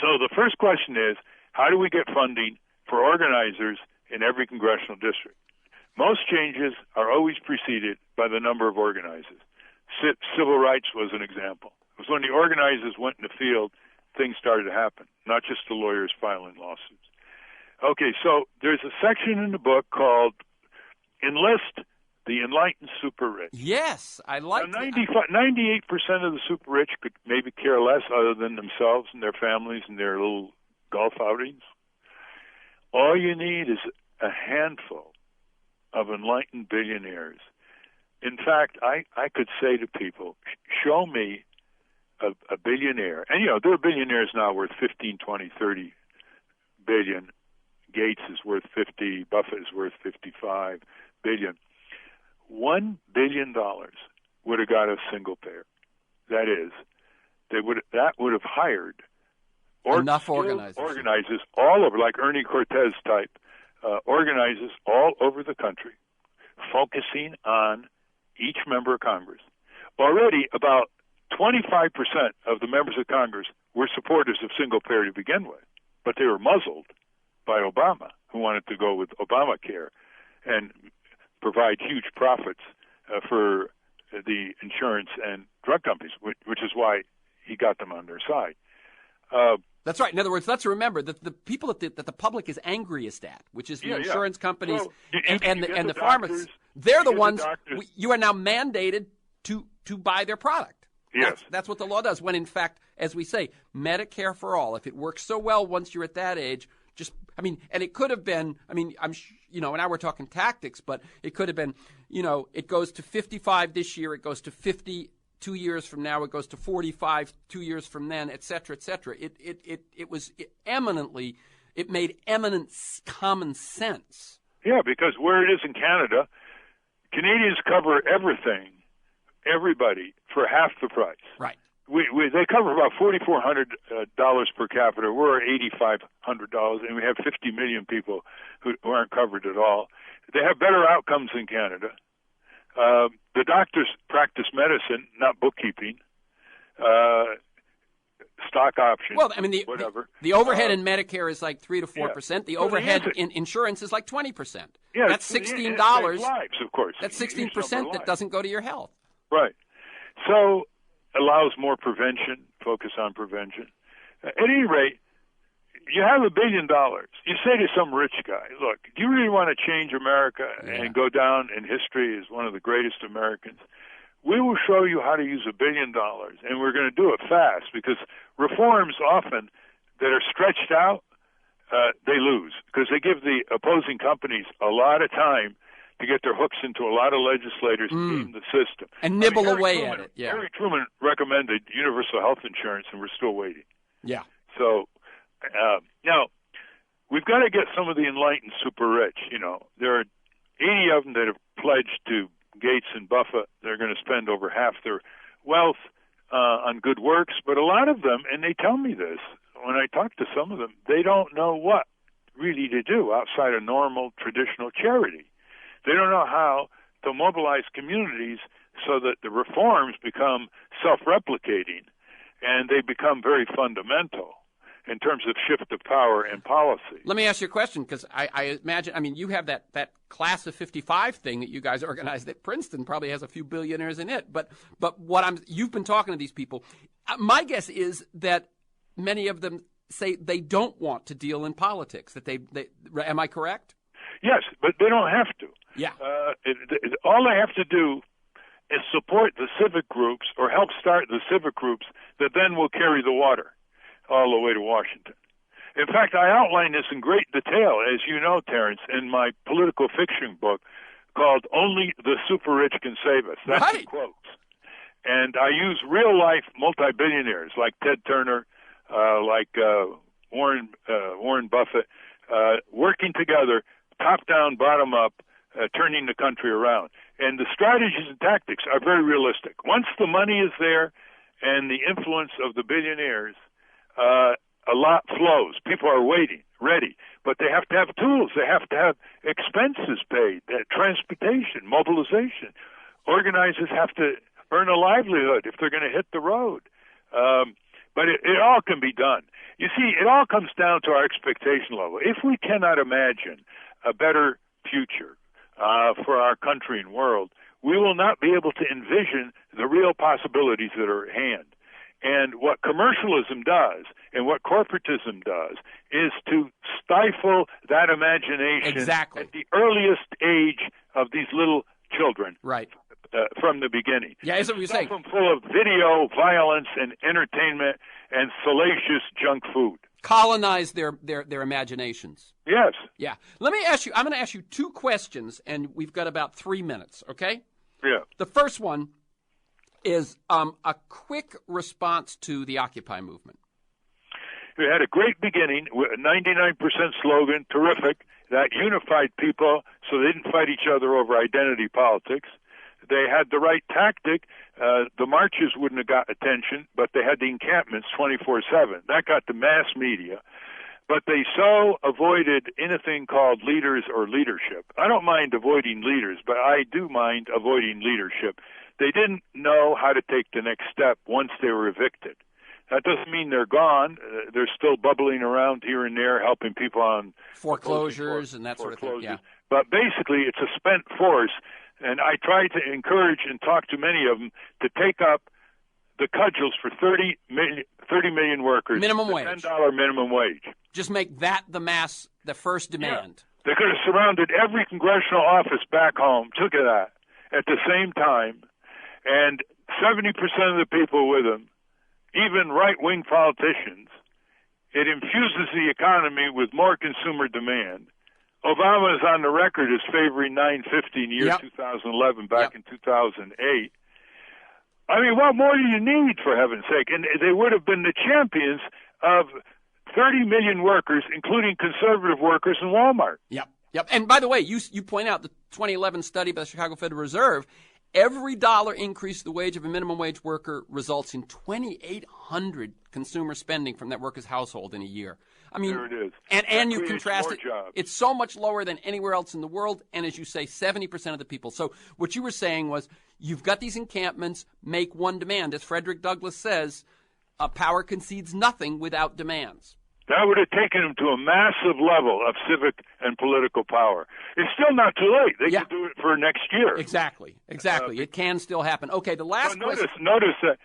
S2: So the first question is, how do we get funding for organizers in every congressional district? Most changes are always preceded by the number of organizers. Civil rights was an example. It was when the organizers went in the field, things started to happen, not just the lawyers filing lawsuits. Okay, so there's a section in the book called Enlist the Enlightened Super Rich.
S1: Yes, I like
S2: that. 98% of the super rich could maybe care less other than themselves and their families and their little golf outings. All you need is a handful of enlightened billionaires. In fact, I could say to people, show me a billionaire. And, you know, there are billionaires now worth 15, 20, 30 billion. Gates is worth 50. Buffett is worth 55 billion. $1 billion would have got a single payer. That is, that would have hired
S1: enough organizers
S2: all over, like Ernie Cortez type organizers all over the country, focusing on each member of Congress. Already, about 25% of the members of Congress were supporters of single payer to begin with, but they were muzzled by Obama, who wanted to go with Obamacare and provide huge profits for the insurance and drug companies, which is why he got them on their side.
S1: That's right. In other words, let's remember that the people that the public is angriest at, which is the insurance companies and the pharmacists, they're the ones you are now mandated to buy their product.
S2: Yes.
S1: That's what the law does, when in fact, as we say, Medicare for all, if it works so well once you're at that age, and it could have been, now we're talking tactics, but it could have been, it goes to 55 this year, it goes to 50 2 years from now, it goes to 45 2 years from then, et cetera, et cetera. It made eminent common sense.
S2: Yeah, because where it is in Canada, Canadians cover everybody for half the price.
S1: Right.
S2: They cover about $4,400 per capita. We're $8,500, and we have 50 million people who aren't covered at all. They have better outcomes in Canada. The doctors practice medicine, not bookkeeping, stock options, whatever.
S1: The overhead in Medicare is like 3 to 4%. The overhead in insurance is like 20%.
S2: Yeah,
S1: that's $16.
S2: Lives, of course.
S1: That's 16% that doesn't go to your health.
S2: Right. So allows more prevention, focus on prevention. At any rate, you have $1 billion. You say to some rich guy, look, do you really want to change America and go down in history as one of the greatest Americans? we will show you how to use $1 billion, and we're going to do it fast, because reforms often that are stretched out, they lose, because they give the opposing companies a lot of time to get their hooks into a lot of legislators and game the system.
S1: And nibble away at it. Yeah.
S2: Harry Truman recommended universal health insurance, and we're still waiting.
S1: Yeah.
S2: So now we've got to get some of the enlightened super rich. There are 80 of them that have pledged to Gates and Buffett. They're going to spend over half their wealth on good works. But a lot of them, and they tell me this, when I talk to some of them, they don't know what really to do outside of normal, traditional charity. They don't know how to mobilize communities so that the reforms become self-replicating and they become very fundamental in terms of shift of power and policy.
S1: Let me ask you a question, because I imagine, you have that class of 55 thing that you guys organized at Princeton, probably has a few billionaires in it. But you've been talking to these people. My guess is that many of them say they don't want to deal in politics. Am I correct?
S2: Yes, but they don't have to.
S1: Yeah.
S2: All they have to do is support the civic groups or help start the civic groups that then will carry the water all the way to Washington. In fact, I outline this in great detail, as you know, Terrence, in my political fiction book called Only the Super Rich Can Save Us. That's
S1: right.
S2: The quotes. And I use real-life multi-billionaires like Ted Turner, like Warren Buffett, working together, top-down, bottom-up, turning the country around. And the strategies and tactics are very realistic. Once the money is there and the influence of the billionaires, a lot flows. People are waiting, ready. But they have to have tools. They have to have expenses paid, transportation, mobilization. Organizers have to earn a livelihood if they're going to hit the road. But it all can be done. You see, it all comes down to our expectation level. If we cannot imagine a better future for our country and world, we will not be able to envision the real possibilities that are at hand. And what commercialism does and what corporatism does is to stifle that imagination
S1: exactly.
S2: at the earliest age of these little children.
S1: Right.
S2: From the beginning.
S1: Yeah, that's what you're saying.
S2: Stuff them full of video, violence, and entertainment, and salacious junk food.
S1: Colonize their imaginations.
S2: Yes.
S1: Yeah. Let me ask you, I'm going to ask you two questions, and we've got about 3 minutes, okay?
S2: Yeah.
S1: The first one is a quick response to the Occupy movement.
S2: We had a great beginning, with a 99% slogan, terrific, that unified people so they didn't fight each other over identity politics. They had the right tactic. The marches wouldn't have got attention, but they had the encampments 24/7. That got the mass media. But they so avoided anything called leaders or leadership. I don't mind avoiding leaders, but I do mind avoiding leadership. They didn't know how to take the next step once they were evicted. That doesn't mean they're gone. They're still bubbling around here and there, helping people on
S1: foreclosures and that sort of thing. Yeah.
S2: But basically, it's a spent force. And I try to encourage and talk to many of them to take up the cudgels for 30 million workers.
S1: Minimum wage.
S2: $10 minimum wage.
S1: Just make that the first demand.
S2: Yeah. They could have surrounded every congressional office back home, took it at the same time, and 70% of the people with them, even right-wing politicians, it infuses the economy with more consumer demand. Obama is on the record as favoring 950 in year 2011, back in 2008. I mean, what more do you need, for heaven's sake? And they would have been the champions of 30 million workers, including conservative workers in Walmart.
S1: Yep. And by the way, you point out the 2011 study by the Chicago Federal Reserve, every dollar increase the wage of a minimum wage worker results in $2,800 consumer spending from that worker's household in a year. I mean,
S2: there it is.
S1: And you contrast it, it's so much lower than anywhere else in the world, and as you say, 70% of the people. So what you were saying was, you've got these encampments, make one demand. As Frederick Douglass says, power concedes nothing without demands.
S2: That would have taken them to a massive level of civic and political power. It's still not too late. They can do it for next year.
S1: Exactly. It can still happen. Okay, the last question.
S2: Notice that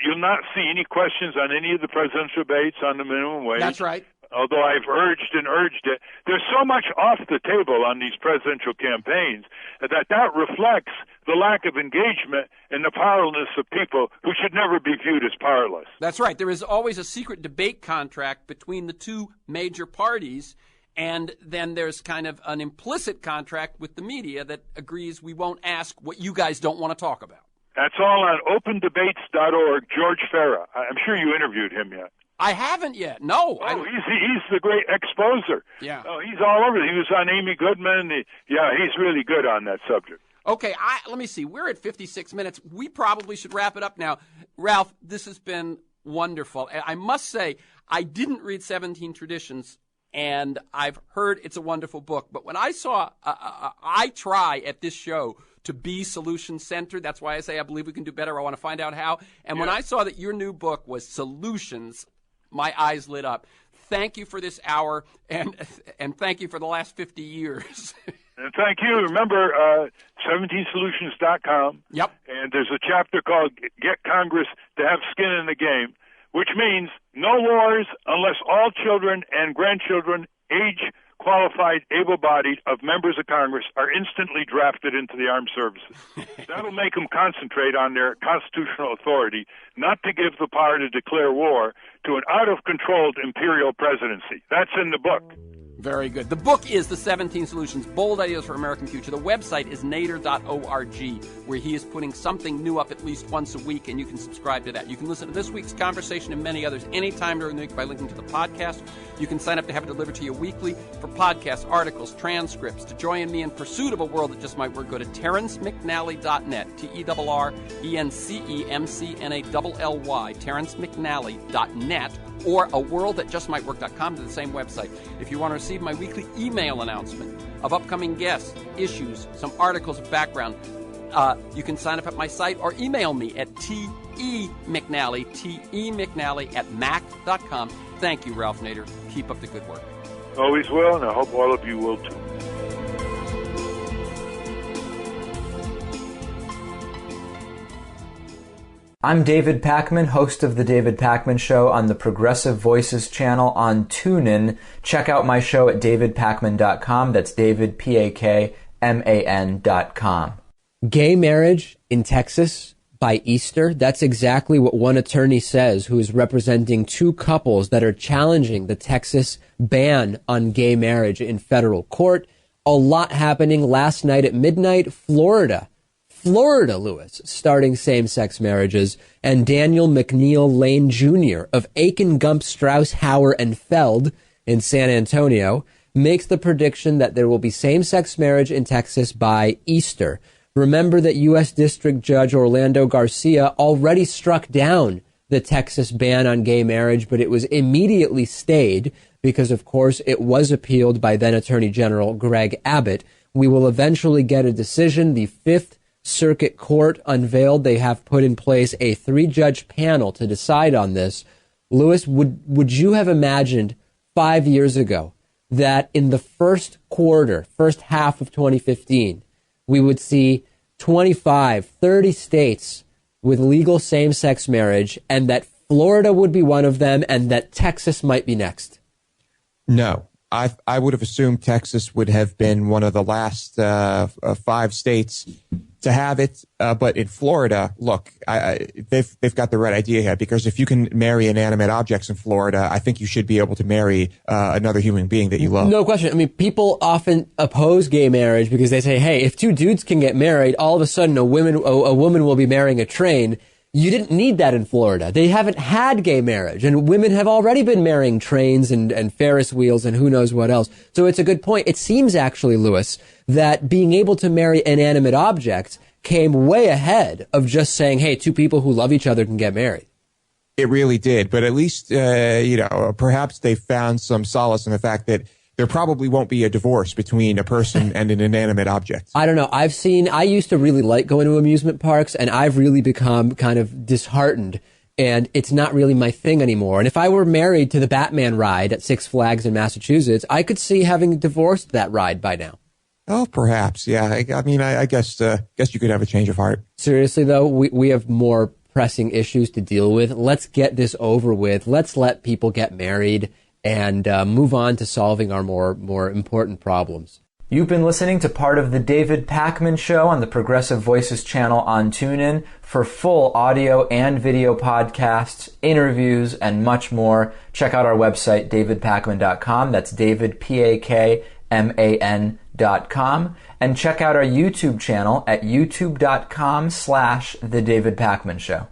S2: you'll not see any questions on any of the presidential debates on the minimum wage.
S1: That's right.
S2: Although I've urged it. There's so much off the table on these presidential campaigns that reflects the lack of engagement and the powerlessness of people who should never be viewed as powerless.
S1: That's right. There is always a secret debate contract between the two major parties, and then there's kind of an implicit contract with the media that agrees we won't ask what you guys don't want to talk about.
S2: That's all on opendebates.org. George Farah. I'm sure you interviewed him yet.
S1: I haven't yet. No.
S2: Oh, he's the great exposer.
S1: Yeah.
S2: Oh, he's all over. He was on Amy Goodman. He's really good on that subject.
S1: Okay, let me see. We're at 56 minutes. We probably should wrap it up now. Ralph, this has been wonderful. I must say, I didn't read 17 Traditions, and I've heard it's a wonderful book. But when I saw, I try at this show to be solution-centered. That's why I say I believe we can do better. I want to find out how. And when I saw that your new book was Solutions, my eyes lit up. Thank you for this hour, and thank you for the last 50 years.
S2: And thank you. Remember, 17solutions.com.
S1: Yep.
S2: And there's a chapter called Get Congress to Have Skin in the Game, which means no wars unless all children and grandchildren, age-qualified, able-bodied of members of Congress are instantly drafted into the armed services. That'll make them concentrate on their constitutional authority, not to give the power to declare war to an out-of-controlled imperial presidency. That's in the book.
S1: Very good. The book is The 17 Solutions, Bold Ideas for American Future. The website is nader.org, where he is putting something new up at least once a week, and you can subscribe to that. You can listen to this week's conversation and many others anytime during the week by linking to the podcast. You can sign up to have it delivered to you weekly for podcasts, articles, transcripts. To join me in pursuit of a world that just might work, go to TerrenceMcNally.net, TerrenceMcNally.net, TerrenceMcNally.net, or aworldthatjustmightwork.com to the same website. If you want to receive my weekly email announcement of upcoming guests, issues, some articles of background, you can sign up at my site or email me at TEMcNally at mac.com. Thank you, Ralph Nader. Keep up the good work.
S2: Always will, and I hope all of you will too.
S5: I'm David Pakman, host of The David Pakman Show on the Progressive Voices channel on TuneIn. Check out my show at davidpakman.com. That's David, Pakman.com.
S6: Gay marriage in Texas by Easter. That's exactly what one attorney says, who is representing two couples that are challenging the Texas ban on gay marriage in federal court. A lot happening last night at midnight. Florida, Lewis, starting same-sex marriages, and Daniel McNeil Lane Jr. of Aiken, Gump, Strauss, Hauer, and Feld in San Antonio makes the prediction that there will be same-sex marriage in Texas by Easter. Remember that U.S. District Judge Orlando Garcia already struck down the Texas ban on gay marriage, but it was immediately stayed because, of course, it was appealed by then Attorney General Greg Abbott. We will eventually get a decision. The Fifth Circuit Court unveiled they have put in place a 3-judge panel to decide on this. Lewis, would you have imagined 5 years ago that in the first half of 2015, we would see 25, 30 states with legal same-sex marriage, and that Florida would be one of them, and that Texas might be next?
S7: No. I would have assumed Texas would have been one of the last 5 states to have it. But in Florida, look, they've got the right idea here, because if you can marry inanimate objects in Florida, I think you should be able to marry another human being that you love.
S6: No question. I mean, people often oppose gay marriage because they say, hey, if two dudes can get married, all of a sudden a woman will be marrying a train. You didn't need that in Florida. They haven't had gay marriage, and women have already been marrying trains and Ferris wheels and who knows what else. So it's a good point. It seems actually, Lewis, that being able to marry inanimate objects came way ahead of just saying, hey, two people who love each other can get married.
S7: It really did. But at least, perhaps they found some solace in the fact that there probably won't be a divorce between a person and an inanimate object.
S6: I don't know. I used to really like going to amusement parks, and I've really become kind of disheartened, and it's not really my thing anymore. And if I were married to the Batman ride at Six Flags in Massachusetts, I could see having divorced that ride by now.
S7: Oh, perhaps. Yeah. I mean, I guess you could have a change of heart.
S6: Seriously, though, we have more pressing issues to deal with. Let's get this over with. Let's let people get married and move on to solving our more important problems.
S5: You've been listening to part of the David Pakman Show on the Progressive Voices channel on TuneIn. For full audio and video podcasts, interviews, and much more, check out our website, davidpakman.com. That's David, Pakman.com. And check out our YouTube channel at youtube.com/The David Pakman Show.